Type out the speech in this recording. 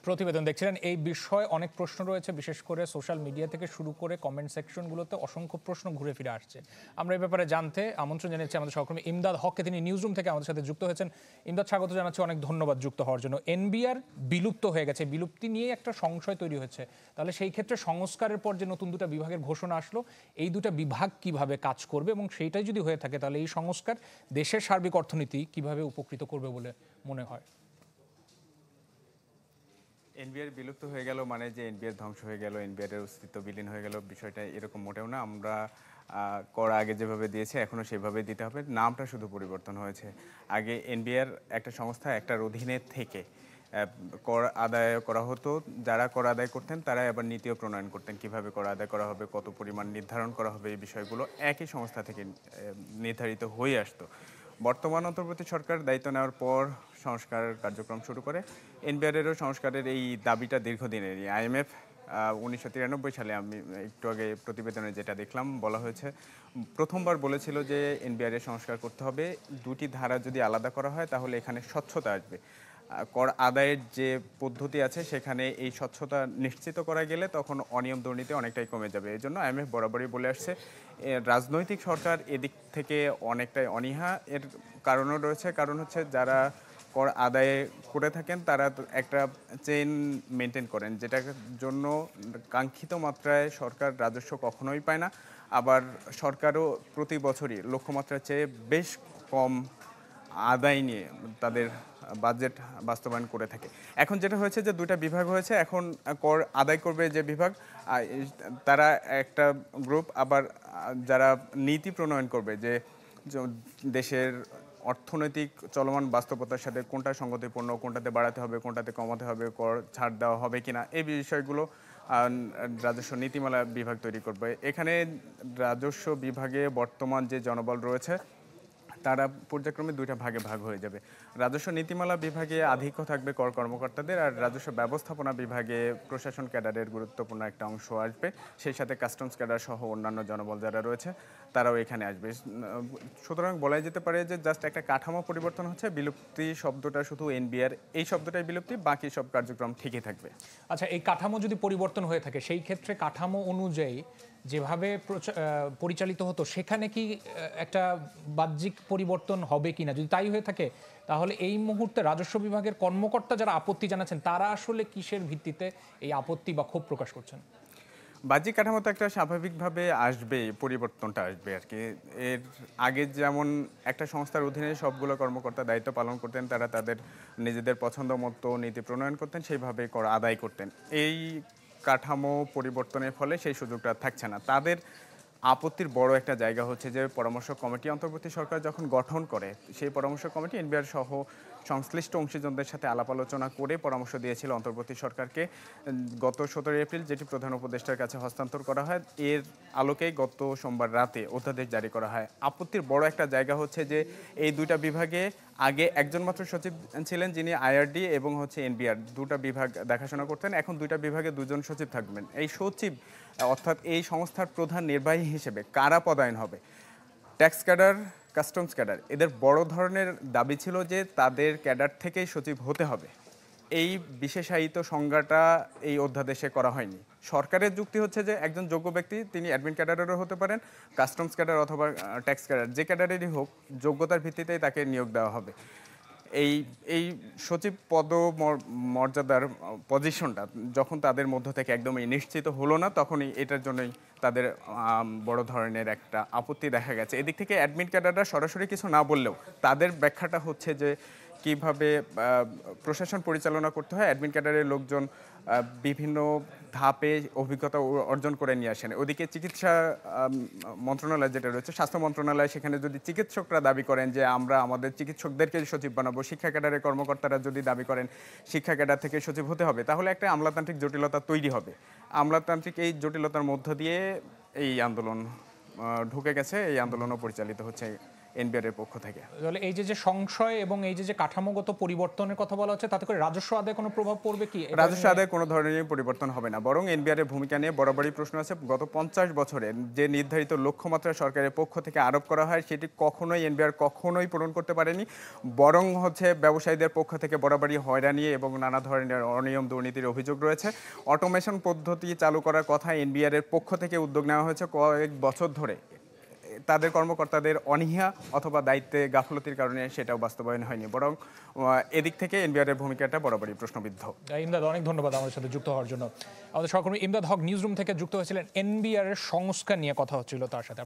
প্রতিবেদন দেখছিলেন। এই বিষয়ে অনেক প্রশ্ন রয়েছে, বিশেষ করে সোশ্যাল মিডিয়া থেকে শুরু করে কমেন্ট সেকশনগুলোতে অসংখ্য প্রশ্ন ঘুরে ফিরে আসছে। আমরা এই ব্যাপারে জানতে আমন্ত্রণ জানিয়েছি আমাদের সহকর্মী ইমদাদ হককে, তিনি নিউজরুম থেকে আমাদের সাথে যুক্ত হয়েছেন। ইমদাদ, স্বাগত জানাচ্ছি, অনেক ধন্যবাদ যুক্ত হওয়ার জন্য। এনবিআর বিলুপ্ত হয়ে গেছে, বিলুপ্তি নিয়ে একটা সংশয় তৈরি হয়েছে, তাহলে সেই ক্ষেত্রে সংস্কারের পর যে নতুন দুটা বিভাগের ঘোষণা আসলো, এই দুটা বিভাগ কিভাবে কাজ করবে এবং সেইটাই যদি হয়ে থাকে তাহলে এই সংস্কার দেশের সার্বিক অর্থনীতি কিভাবে উপকৃত করবে বলে মনে হয়? এনবিআর বিলুপ্ত হয়ে গেল মানে যে এনবিআর ধ্বংস হয়ে গেল, এনবিআর এর অস্তিত্ব বিলীন হয়ে গেল, বিষয়টা এরকম মোটেও না। আমরা কর আগে যেভাবে দিয়েছি এখনও সেভাবেই দিতে হবে, নামটা শুধু পরিবর্তন হয়েছে। আগে এনবিআর একটা সংস্থা, একটার অধীনে থেকে কর আদায় করা হতো। যারা কর আদায় করতেন তারা আবার নীতিও প্রণয়ন করতেন, কিভাবে কর আদায় করা হবে, কত পরিমাণ নির্ধারণ করা হবে, এই বিষয়গুলো একই সংস্থা থেকে নির্ধারিত হয়ে আসতো। বর্তমান অন্তর্বর্তী সরকার দায়িত্ব নেওয়ার পর সংস্কার কার্যক্রম শুরু করে। এনবিআরেরও সংস্কারের এই দাবিটা দীর্ঘদিনেরই। আইএমএফ 1993 সালে, আমি একটু আগে প্রতিবেদনে যেটা দেখলাম, বলা হয়েছে, প্রথমবার বলেছিল যে এনবিআরের সংস্কার করতে হবে। দুটি ধারা যদি আলাদা করা হয় তাহলে এখানে স্বচ্ছতা আসবে। কর আদায়ের যে পদ্ধতি আছে সেখানে এই স্বচ্ছতা নিশ্চিত করা গেলে তখন অনিয়ম দুর্নীতি অনেকটাই কমে যাবে। এই জন্য আইএমএফ বরাবরই বলে আসছে, রাজনৈতিক সরকার এদিক থেকে অনেকটাই অনীহা। এর কারণও রয়েছে, কারণ হচ্ছে যারা কর আদায় করে থাকেন তারা একটা চেইন মেনটেন করেন, যেটার জন্য কাঙ্ক্ষিত মাত্রায় সরকার রাজস্ব কখনোই পায় না। আবার সরকারও প্রতি বছরই লক্ষ্যমাত্রার চেয়ে বেশ কম আদায় নিয়ে তাদের বাজেট বাস্তবায়ন করে থাকে। এখন যেটা হয়েছে যে দুইটা বিভাগ হয়েছে, এখন কর আদায় করবে যে বিভাগ তারা একটা গ্রুপ, আবার যারা নীতি প্রণয়ন করবে যে দেশের অর্থনৈতিক চলমান বাস্তবতার সাথে কোনটা সঙ্গতিপূর্ণ, কোনটাতে বাড়াতে হবে, কোনটাতে কমাতে হবে, কর ছাড় দেওয়া হবে কিনা, এই বিষয়গুলো রাজস্ব নীতিমালা বিভাগ তৈরি করবে। এখানে রাজস্ব বিভাগে বর্তমান যে জনবল রয়েছে তারা পর্যায়ক্রমে দুইটা ভাগে ভাগ হয়ে যাবে। রাজস্ব নীতিমালা বিভাগে আধিক্য থাকবে কর কর্মকর্তাদের, আর রাজস্ব ব্যবস্থাপনা বিভাগে প্রশাসন ক্যাডারের গুরুত্বপূর্ণ একটা অংশ আসবে। সেই সাথে কাস্টমস ক্যাডার সহ অন্যান্য জনবল যারা রয়েছে তারাও এখানে আসবে। সুতরাং বলাই যেতে পারে যে জাস্ট একটা কাঠামো পরিবর্তন হচ্ছে। বিলুপ্তি শব্দটা শুধু এনবিআর, এই শব্দটাই বিলুপ্তি, বাকি সব কার্যক্রম ঠিকই থাকবে। আচ্ছা, এই কাঠামো যদি পরিবর্তন হয়ে থাকে, সেই ক্ষেত্রে কাঠামো অনুযায়ী যেভাবে পরিচালিত হতো সেখানে কি একটা বাহ্যিক পরিবর্তন হবে কিনা? যদি তাই হয়ে থাকে তাহলে এই মুহূর্তে রাজস্ব বিভাগের কর্মকর্তা যারা আপত্তি জানাচ্ছেন তারা আসলে কিসের ভিত্তিতে এই আপত্তি বা ক্ষোভ প্রকাশ করছেন? বাহ্যিক কাঠামো তো একটা স্বাভাবিকভাবে আসবে, পরিবর্তনটা আসবে আর কি। এর আগে যেমন একটা সংস্থার অধীনে সবগুলো কর্মকর্তা দায়িত্ব পালন করতেন, তারা তাদের নিজেদের পছন্দ মতো নীতি প্রণয়ন করতেন, সেইভাবে কর আদায় করতেন। এই কাঠামো পরিবর্তনের ফলে সেই সুযোগটা থাকছে না। তাদের আপত্তির বড় একটা জায়গা হচ্ছে যে পরামর্শ কমিটি অন্তর্বর্তী সরকার যখন গঠন করে, সেই পরামর্শ কমিটি এনবিআর সহ সংশ্লিষ্ট অংশীজনদের সাথে আলাপ আলোচনা করে পরামর্শ দিয়েছিল অন্তর্বর্তী সরকারকে। গত 17 এপ্রিল যেটি প্রধান উপদেষ্টার কাছে হস্তান্তর করা হয়, এর আলোকেই গত সোমবার রাতে অধ্যাদেশ জারি করা হয়। আপত্তির বড় একটা জায়গা হচ্ছে যে এই দুইটা বিভাগে আগে একজন মাত্র সচিব ছিলেন, যিনি আইআরডি এবং এনবিআর দুটা বিভাগ দেখাশোনা করতেন। এখন দুইটা বিভাগে দুজন সচিব থাকবেন। এই সচিব অর্থাৎ এই সংস্থার প্রধান নির্বাহী হিসেবে কারা পদায়ন হবে? ট্যাক্স ক্যাডার, কাস্টমস ক্যাডার, এদের বড় ধরনের দাবি ছিল যে তাদের ক্যাডার থেকেই সচিব হতে হবে। এই বিশেষায়িত সংজ্ঞাটা এই অধ্যাদেশে করা হয়নি। সরকারের যুক্তি হচ্ছে যে একজন যোগ্য ব্যক্তি তিনি অ্যাডমিন ক্যাডারেরও হতে পারেন, কাস্টমস ক্যাডার অথবা ট্যাক্স ক্যাডার, যে ক্যাডারেরই হোক, যোগ্যতার ভিত্তিতেই তাকে নিয়োগ দেওয়া হবে। এই এই সচিব মর্যাদার পজিশনটা যখন তাদের মধ্য থেকে একদমই নিশ্চিত হলো না, তখনই এটার জন্যই তাদের বড় ধরনের একটা আপত্তি দেখা গেছে। এদিক থেকে অ্যাডমিন ক্যাডাররা সরাসরি কিছু না বললেও তাদের ব্যাখ্যাটা হচ্ছে যে কিভাবে প্রশাসন পরিচালনা করতে হয়। অ্যাডমিন ক্যাডারের লোকজন বিভিন্ন ধাপে অভিজ্ঞতা অর্জন করে নিয়ে আসেন। ওদিকে চিকিৎসা মন্ত্রণালয় যেটা রয়েছে, স্বাস্থ্য মন্ত্রণালয়, সেখানে যদি চিকিৎসকরা দাবি করেন যে আমরা আমাদের চিকিৎসকদেরকে সচিব বানাবো, শিক্ষা ক্যাডারের কর্মকর্তারা যদি দাবি করেন শিক্ষা ক্যাডার থেকে সচিব হতে হবে, তাহলে একটা আমলাতান্ত্রিক জটিলতা তৈরি হবে। আমলাতান্ত্রিক এই জটিলতার মধ্য দিয়ে এই আন্দোলন ঢুকে গেছে, এই আন্দোলনও পরিচালিত হচ্ছে এনবিআর এর পক্ষ থেকে। তাহলে এই যে সংশয় এবং এই যে কাঠামোগত পরিবর্তনের কথা বলা হচ্ছে, তাতে করে রাজস্ব আদায়ে কোনো প্রভাব পড়বে কি? রাজস্ব আদায়ে কোনো ধরনের পরিবর্তন হবে না, বরং এনবিআর এর ভূমিকা নিয়ে বরাবরই প্রশ্ন আছে। গত ৫০ বছরে যে নির্ধারিত লক্ষ্যমাত্রা সরকারের পক্ষ থেকে আরোপ করা হয়, সেটি কখনোই এনবিআর কখনোই পূরণ করতে পারেনি। বরং ব্যবসায়ীদের পক্ষ থেকে বরাবরই হয়রানি এবং নানা ধরনের অনিয়ম দুর্নীতির অভিযোগ রয়েছে। অটোমেশন পদ্ধতি চালু করার কথা এনবিআর এর পক্ষ থেকে উদ্যোগ নেওয়া হয়েছে কয়েক বছর ধরে। তাদের কর্মকর্তাদের অনীহা অথবা দায়িত্বে গাফলতির কারণে সেটাও বাস্তবায়ন হয়নি, বরং এদিক থেকে এনবিআর এর ভূমিকাটা বরাবরই প্রশ্নবিদ্ধ। ইমদাদ, অনেক ধন্যবাদ আমাদের সাথে যুক্ত হওয়ার জন্য। আমাদের সহকর্মী ইমদাদ হক নিউজরুম থেকে যুক্ত হয়েছিলেন। এনবিআর এর সংস্কার নিয়ে কথা হচ্ছিল তার সাথে।